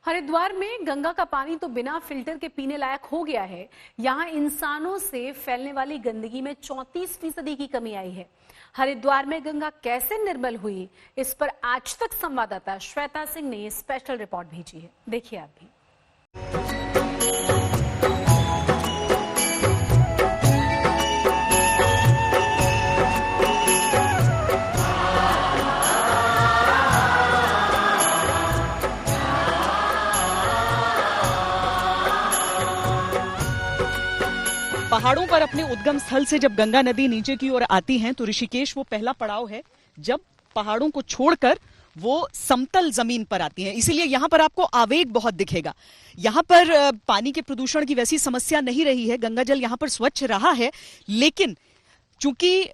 हरिद्वार में गंगा का पानी तो बिना फिल्टर के पीने लायक हो गया है। यहाँ इंसानों से फैलने वाली गंदगी में 34% की कमी आई है। हरिद्वार में गंगा कैसे निर्मल हुई, इस पर आज तक संवाददाता श्वेता सिंह ने स्पेशल रिपोर्ट भेजी है। देखिए आप भी। पहाड़ों पर अपने उद्गम स्थल से जब गंगा नदी नीचे की ओर आती है तो ऋषिकेश वो पहला पड़ाव है जब पहाड़ों को छोड़कर वो समतल जमीन पर आती है। इसीलिए यहाँ पर आपको आवेग बहुत दिखेगा। यहाँ पर पानी के प्रदूषण की वैसी समस्या नहीं रही है, गंगा जल यहाँ पर स्वच्छ रहा है, लेकिन चूंकि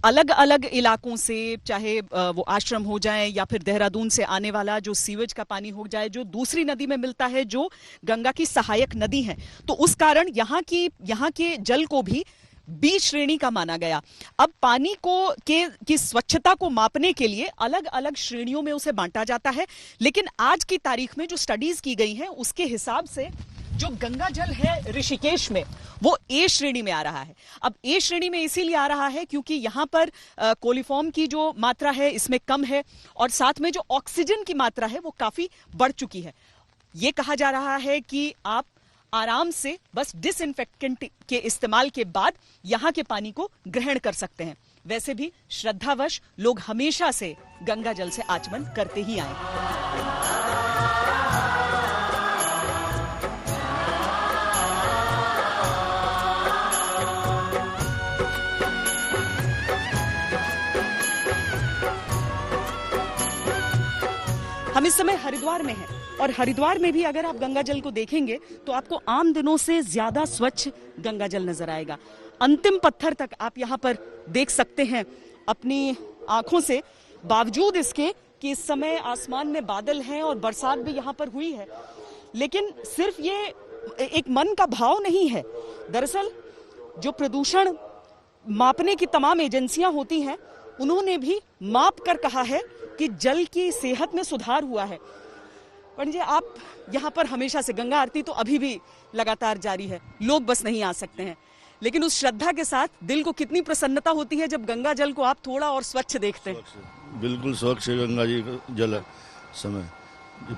अलग अलग इलाकों से, चाहे वो आश्रम हो जाए या फिर देहरादून से आने वाला जो सीवेज का पानी हो जाए, जो दूसरी नदी में मिलता है जो गंगा की सहायक नदी है, तो उस कारण यहाँ के जल को भी बी श्रेणी का माना गया। अब पानी की स्वच्छता को मापने के लिए अलग अलग श्रेणियों में उसे बांटा जाता है, लेकिन आज की तारीख में जो स्टडीज की गई हैं उसके हिसाब से जो गंगा जल है ऋषिकेश में वो ए श्रेणी में आ रहा है। अब ए श्रेणी में इसीलिए आ रहा है क्योंकि यहाँ पर कोलिफॉर्म की जो मात्रा है इसमें कम है और साथ में जो ऑक्सीजन की मात्रा है वो काफी बढ़ चुकी है। ये कहा जा रहा है कि आप आराम से बस डिसइंफेक्टेंट के इस्तेमाल के बाद यहाँ के पानी को ग्रहण कर सकते हैं। वैसे भी श्रद्धावश लोग हमेशा से गंगा जल से आचमन करते ही आए। हम इस समय हरिद्वार में हैं और हरिद्वार में भी अगर आप गंगा जल को देखेंगे तो आपको आम दिनों से ज्यादा स्वच्छ गंगा जल नजर आएगा। अंतिम पत्थर तक आप यहाँ पर देख सकते हैं अपनी आंखों से, बावजूद इसके कि इस समय आसमान में बादल हैं और बरसात भी यहाँ पर हुई है, लेकिन सिर्फ ये एक मन का भाव नहीं है। दरअसल जो प्रदूषण मापने की तमाम एजेंसियां होती हैं उन्होंने भी माप कर कहा है कि जल की सेहत में सुधार हुआ है। पंडित जी, आप यहाँ पर हमेशा से, गंगा आरती तो अभी भी लगातार जारी है, लोग बस नहीं आ सकते हैं, लेकिन उस श्रद्धा के साथ दिल को कितनी प्रसन्नता होती है जब गंगा जल को आप थोड़ा और स्वच्छ देखते हैं। बिल्कुल स्वच्छ गंगा जी का जल समय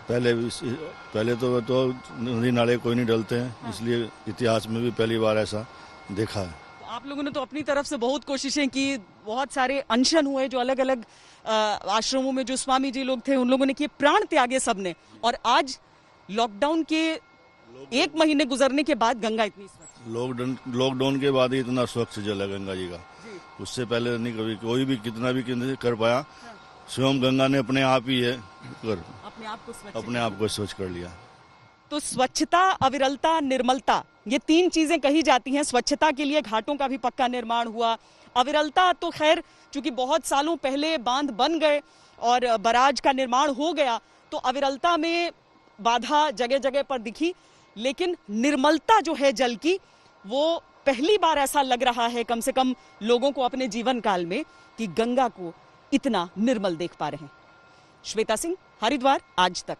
पहले तो नदी नाले कोई नहीं डलते हैं, इसलिए इतिहास में भी पहली बार ऐसा देखा है। आप लोगों ने तो अपनी तरफ से बहुत कोशिशें की, बहुत सारे अनशन हुए, जो अलग अलग आश्रमों में जो स्वामी जी लोग थे उन लोगों ने किए, प्राण त्यागे सबने, और आज लॉकडाउन के 1 महीने गुजरने के बाद गंगा इतनी स्वच्छ। लॉकडाउन के बाद ही इतना स्वच्छ जल है गंगा जी का, उससे पहले नहीं कभी कोई भी कितना भी कर पाया। स्वयं गंगा ने अपने आप ही अपने आप को स्वच्छ कर लिया। तो स्वच्छता, अविरलता, निर्मलता, ये 3 चीजें कही जाती हैं। स्वच्छता के लिए घाटों का भी पक्का निर्माण हुआ। अविरलता तो खैर चूंकि बहुत सालों पहले बांध बन गए और बराज का निर्माण हो गया तो अविरलता में बाधा जगह जगह पर दिखी, लेकिन निर्मलता जो है जल की, वो पहली बार ऐसा लग रहा है कम से कम लोगों को अपने जीवन काल में कि गंगा को इतना निर्मल देख पा रहे हैं। श्वेता सिंह, हरिद्वार, आज तक।